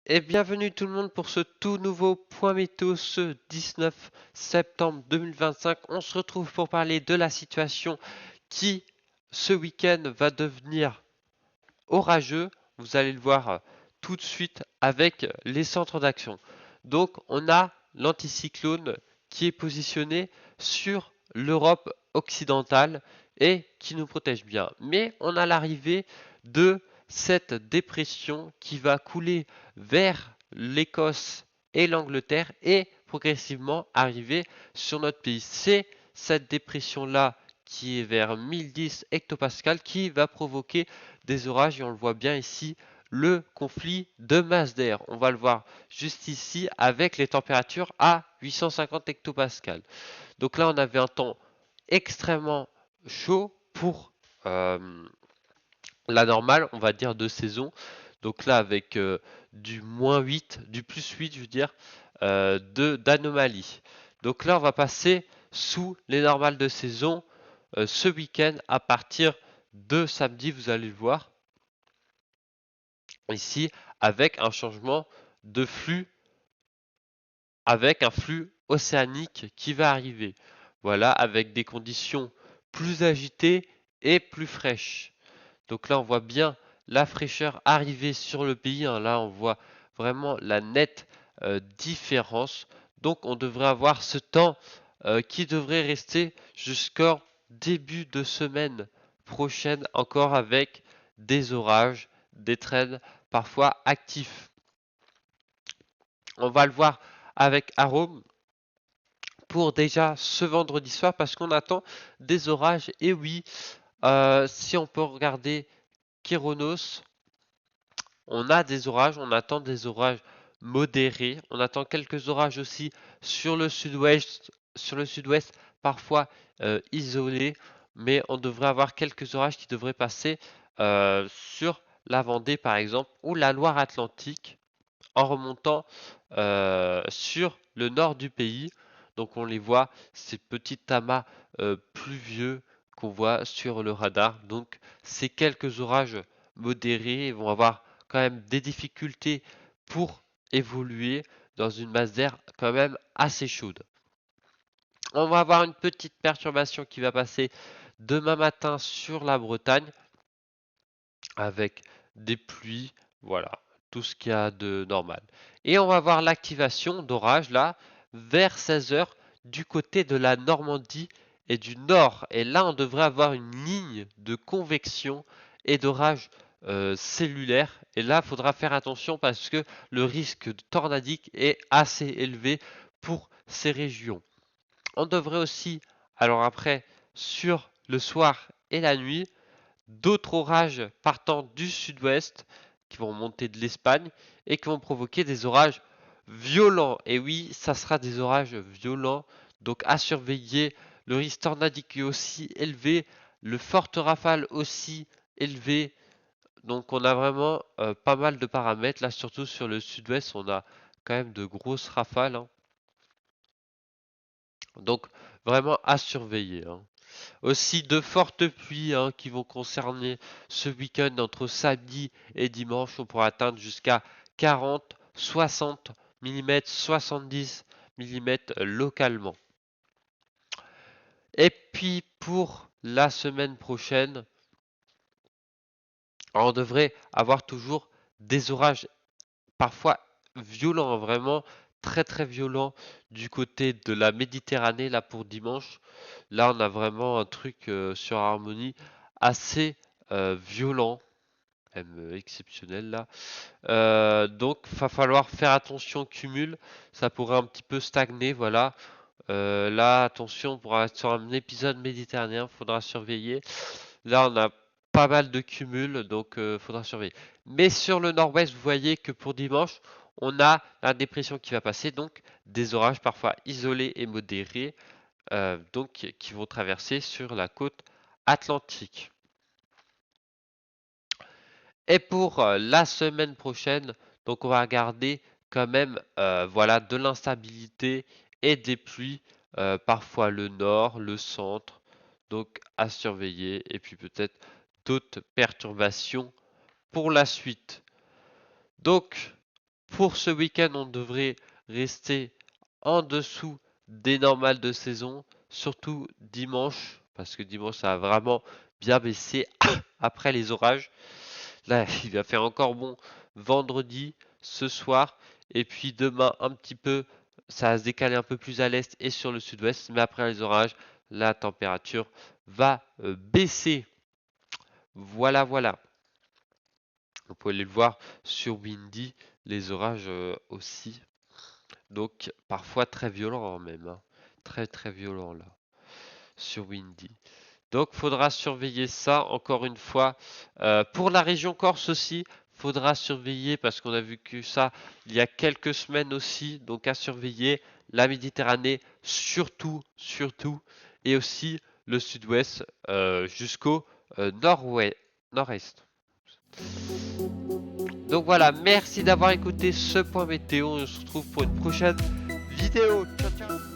Et bienvenue tout le monde pour ce tout nouveau point météo ce 19 septembre 2025. On se retrouve pour parler de la situation qui ce week-end va devenir orageux. Vous allez le voir tout de suite avec les centres d'action. Donc on a l'anticyclone qui est positionné sur l'Europe occidentale et qui nous protège bien. Mais on a l'arrivée de cette dépression qui va couler vers l'Écosse et l'Angleterre et progressivement arriver sur notre pays. C'est cette dépression-là qui est vers 1010 hectopascales qui va provoquer des orages et on le voit bien ici, le conflit de masse d'air. On va le voir juste ici avec les températures à 850 hectopascales. Donc là, on avait un temps extrêmement chaud pour la normale, on va dire, de saison. Donc là, avec du moins 8, du plus 8, je veux dire, d'anomalie. Donc là, on va passer sous les normales de saison ce week-end à partir de samedi, vous allez le voir ici, avec un changement de flux, avec un flux océanique qui va arriver. Voilà, avec des conditions plus agitées et plus fraîches. Donc là, on voit bien la fraîcheur arriver sur le pays, hein. Là, on voit vraiment la nette différence. Donc, on devrait avoir ce temps qui devrait rester jusqu'au début de semaine prochaine, encore avec des orages, des traînes parfois actifs. On va le voir avec Arôme pour déjà ce vendredi soir parce qu'on attend des orages. Et oui, si on peut regarder Kéronos, on a des orages, on attend des orages modérés, on attend quelques orages aussi sur le sud-ouest, parfois isolés, mais on devrait avoir quelques orages qui devraient passer sur la Vendée par exemple ou la Loire-Atlantique en remontant sur le nord du pays. Donc on les voit, ces petits amas pluvieux qu'on voit sur le radar. Donc ces quelques orages modérés vont avoir quand même des difficultés pour évoluer dans une masse d'air quand même assez chaude. On va avoir une petite perturbation qui va passer demain matin sur la Bretagne avec des pluies, voilà, tout ce qu'il y a de normal. Et on va voir l'activation d'orage là vers 16 heures du côté de la Normandie et du nord. Et là, on devrait avoir une ligne de convection et d'orage cellulaire. Et là, il faudra faire attention parce que le risque de tornadique est assez élevé pour ces régions. On devrait aussi, alors après, sur le soir et la nuit, d'autres orages partant du sud-ouest qui vont monter de l'Espagne et qui vont provoquer des orages violents. Et oui, ça sera des orages violents, donc à surveiller. Le risque tornadique est aussi élevé, le forte rafale aussi élevé. Donc on a vraiment pas mal de paramètres. Là, surtout sur le sud-ouest, on a quand même de grosses rafales, hein. Donc vraiment à surveiller, hein. Aussi de fortes pluies qui vont concerner ce week-end entre samedi et dimanche. On pourra atteindre jusqu'à 40, 60 mm, 70 mm localement. Et puis pour la semaine prochaine, on devrait avoir toujours des orages parfois violents, vraiment très très violents du côté de la Méditerranée là pour dimanche. Là, on a vraiment un truc sur Harmonie assez violent, même exceptionnel là. Donc, va falloir faire attention au cumul. Ça pourrait un petit peu stagner, voilà. Là, attention, pour être sur un épisode méditerranéen, faudra surveiller. Là, on a pas mal de cumul, donc faudra surveiller. Mais sur le nord-ouest, vous voyez que pour dimanche, on a la dépression qui va passer, donc des orages parfois isolés et modérés, donc qui vont traverser sur la côte atlantique. Et pour la semaine prochaine, donc on va regarder quand même voilà, de l'instabilité et des pluies, parfois le nord, le centre, donc à surveiller, et puis peut-être d'autres perturbations pour la suite. Donc Pour ce week-end, on devrait rester en dessous des normales de saison, surtout dimanche, parce que dimanche ça a vraiment bien baissé après les orages. Là, il va faire encore bon vendredi, ce soir, et puis demain un petit peu, ça va se décaler un peu plus à l'est et sur le sud-ouest, mais après les orages, la température va baisser. Voilà, voilà. Vous pouvez le voir sur Windy, les orages aussi. Donc parfois très violents même, hein. Très très violents là, sur Windy. Donc faudra surveiller ça encore une fois. Pour la région Corse aussi, faudra surveiller parce qu'on a vu que ça il y a quelques semaines aussi. Donc à surveiller la Méditerranée surtout, surtout. Et aussi le sud-ouest jusqu'au nord-ouest, nord-est. Donc voilà, merci d'avoir écouté ce point météo. On se retrouve pour une prochaine vidéo. Ciao, ciao.